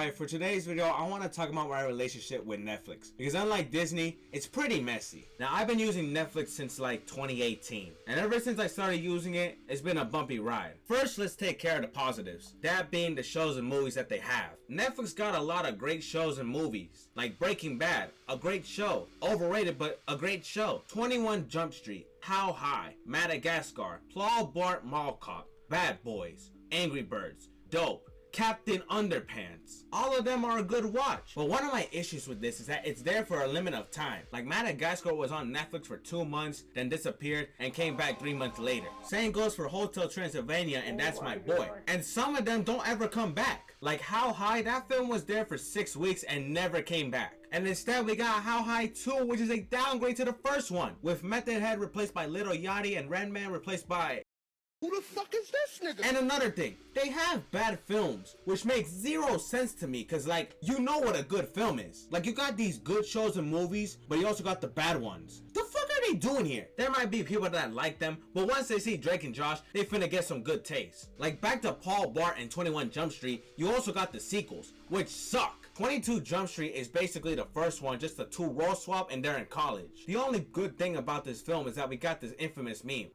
Alright, for today's video, I want to talk about my relationship with Netflix. Because unlike Disney, it's pretty messy. Now, I've been using Netflix since like 2018. And ever since I started using it, it's been a bumpy ride. First, let's take care of the positives. That being the shows and movies that they have. Netflix got a lot of great shows and movies. Like Breaking Bad, a great show. Overrated, but a great show. 21 Jump Street, How High, Madagascar, Paul Blart Mall Cop, Bad Boys, Angry Birds, Dope, Captain Underpants. All of them are a good watch. But one of my issues with this is that it's there for a limit of time. Like Madagascar was on Netflix for 2 months, then disappeared, and came back 3 months later. Same goes for Hotel Transylvania and That's My Boy. And some of them don't ever come back. Like How High, that film was there for 6 weeks and never came back. And instead we got How High 2, which is a downgrade to the first one, with Method Head replaced by Little Yachty and Redman replaced by... Who the fuck is this nigga? And another thing, they have bad films, which makes zero sense to me, cause like, you know what a good film is. Like, you got these good shows and movies, but you also got the bad ones. The fuck are they doing here? There might be people that like them, but once they see Drake and Josh, they finna get some good taste. Like, back to Paul Blart and 21 Jump Street, you also got the sequels, which suck. 22 Jump Street is basically the first one, just a 2 role swap and they're in college. The only good thing about this film is that we got this infamous meme.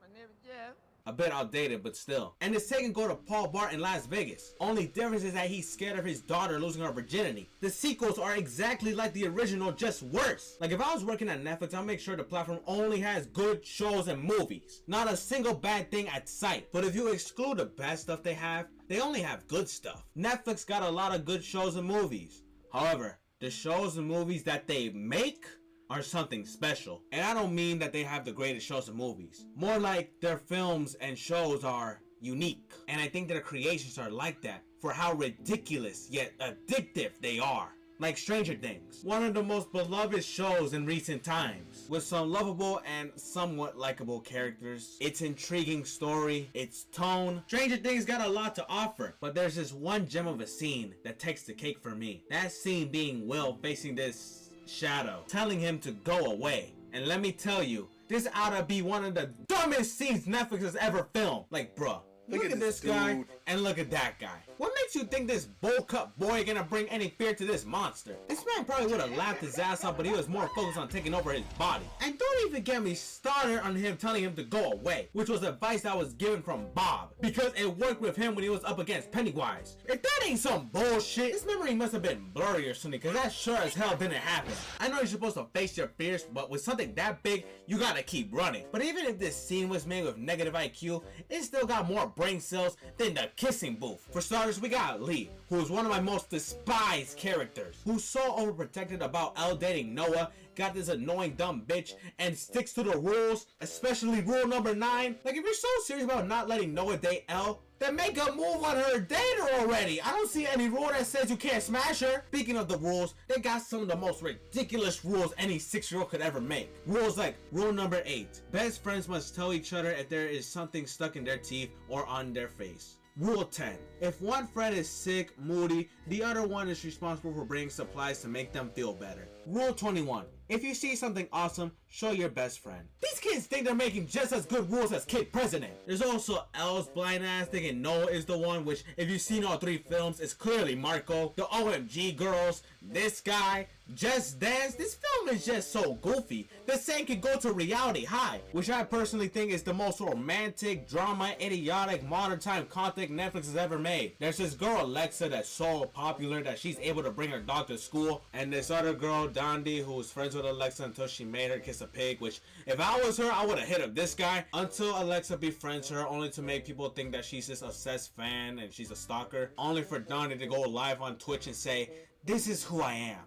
My name is Jeff. A bit outdated, but still. And it's taking go to Paul Blart in Las Vegas. Only difference is that he's scared of his daughter losing her virginity. The sequels are exactly like the original, just worse. Like if I was working at Netflix, I'll make sure the platform only has good shows and movies. Not a single bad thing at sight. But if you exclude the bad stuff they have, they only have good stuff. Netflix got a lot of good shows and movies. However, the shows and movies that they make are something special. And I don't mean that they have the greatest shows and movies. More like their films and shows are unique. And I think their creations are like that for how ridiculous yet addictive they are. Like Stranger Things, one of the most beloved shows in recent times, with some lovable and somewhat likable characters, its intriguing story, its tone. Stranger Things got a lot to offer, but there's this one gem of a scene that takes the cake for me. That scene being Will facing this shadow, telling him to go away. And let me tell you, this ought to be one of the dumbest scenes Netflix has ever filmed. Like, bruh, look at this guy and look at that guy. What makes you think this bowl cut boy gonna bring any fear to this monster? This man probably would have laughed his ass off, but he was more focused on taking over his body. And don't even get me started on him telling him to go away, which was advice that was given from Bob, because it worked with him when he was up against Pennywise. If that ain't some bullshit, his memory must have been blurry or something, because that sure as hell didn't happen. I know you're supposed to face your fears, but with something that big, you gotta keep running. But even if this scene was made with negative IQ, it still got more brain cells than the kissing booth. For starters, we got Lee, who is one of my most despised characters, who's so overprotected about Elle dating Noah, got this annoying dumb bitch, and sticks to the rules, especially rule number 9. Like, if you're so serious about not letting Noah date Elle, then make a move on her, date her already. I don't see any rule that says you can't smash her. Speaking of the rules, they got some of the most ridiculous rules any 6-year-old could ever make. Rules like rule number 8, best friends must tell each other if there is something stuck in their teeth or on their face. Rule 10, if one friend is sick, moody, the other one is responsible for bringing supplies to make them feel better. Rule 21, if you see something awesome, show your best friend. These kids think they're making just as good rules as Kid President. There's also Elle's blind ass thinking Noah is the one, which if you've seen all 3 films, it's clearly Marco. The OMG girls, this guy, Just Dance. This film is just so goofy. The same could go to Reality High, which I personally think is the most romantic, drama, idiotic, modern time content Netflix has ever made. There's this girl Alexa that's so popular that she's able to bring her dog to school, and this other girl Dondi who was friends with Alexa until she made her kiss a pig, which if I was her I would have hit up this guy, until Alexa befriends her only to make people think that she's this obsessed fan and she's a stalker, only for Dondi to go live on Twitch and say, "This is who I am,"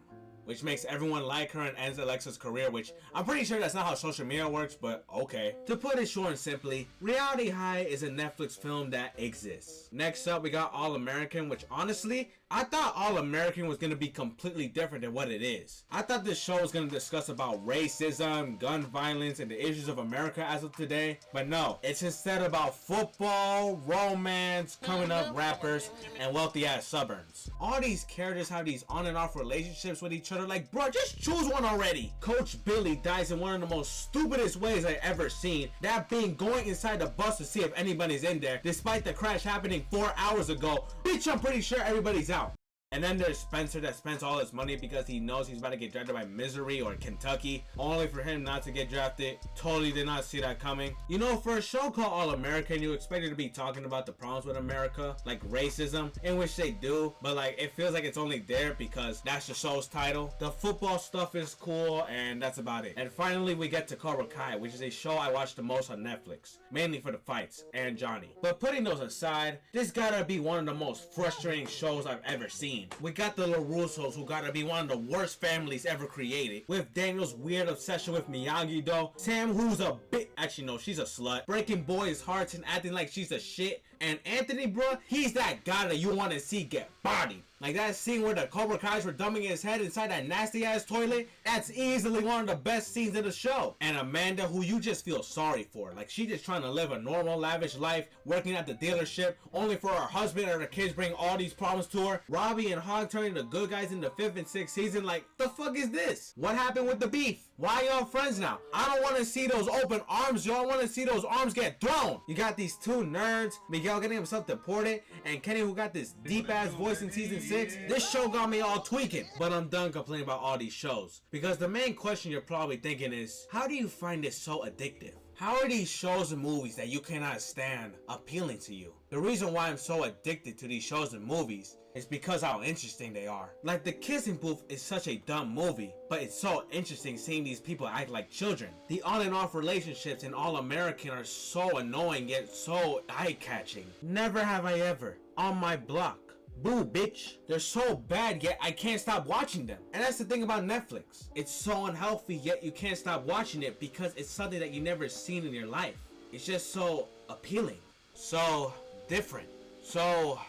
which makes everyone like her and ends Alexa's career, which I'm pretty sure that's not how social media works, but okay. To put it short and simply, Reality High is a Netflix film that exists. Next up, we got All American, which honestly, I thought All American was going to be completely different than what it is. I thought this show was going to discuss about racism, gun violence, and the issues of America as of today, but no, it's instead about football, romance, coming up rappers, and wealthy ass suburbs. All these characters have these on and off relationships with each other like, bro, just choose one already. Coach Billy dies in one of the most stupidest ways I've ever seen. That being going inside the bus to see if anybody's in there, despite the crash happening 4 hours ago. Bitch, I'm pretty sure everybody's out. And then there's Spencer that spends all his money because he knows he's about to get drafted by Missouri or Kentucky, only for him not to get drafted. Totally did not see that coming. You know, for a show called All American, you expected to be talking about the problems with America, like racism, in which they do, but like it feels like it's only there because that's the show's title. The football stuff is cool, and that's about it. And finally, we get to Cobra Kai, which is a show I watch the most on Netflix, mainly for the fights and Johnny. But putting those aside, this gotta be one of the most frustrating shows I've ever seen. We got the LaRussos, who gotta be one of the worst families ever created, with Daniel's weird obsession with Miyagi-Do, Sam, who's a bit, actually no, she's a slut, breaking boys' hearts and acting like she's a shit, and Anthony, bruh, he's that guy that you want to see get bodied. Like that scene where the Cobra Kai's were dumping his head inside that nasty ass toilet, that's easily one of the best scenes of the show. And Amanda, who you just feel sorry for, like she just trying to live a normal lavish life, working at the dealership, only for her husband or her kids bring all these problems to her. Robbie and Hog turning the good guys in the 5th and 6th season, like the fuck is this? What happened with the beef? Why y'all friends now? I don't want to see those open arms, y'all want to see those arms get thrown. You got these two nerds, Miguel getting himself deported, and Kenny who got this deep ass voice in season 6. This show got me all tweaking, but I'm done complaining about all these shows, because the main question you're probably thinking is, how do you find this so addictive? How are these shows and movies that you cannot stand appealing to you? The reason why I'm so addicted to these shows and movies is because how interesting they are. Like The Kissing Booth is such a dumb movie, but it's so interesting seeing these people act like children. The on and off relationships in All American are so annoying yet so eye-catching. Never Have I Ever, On My Block, Boo, bitch. They're so bad, yet I can't stop watching them. And that's the thing about Netflix. It's so unhealthy, yet you can't stop watching it because it's something that you never seen in your life. It's just so appealing, so different, so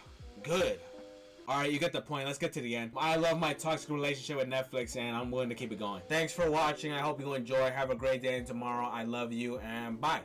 good. Alright, you get the point. Let's get to the end. I love my toxic relationship with Netflix, and I'm willing to keep it going. Thanks for watching. I hope you enjoy. Have a great day and tomorrow. I love you, and bye.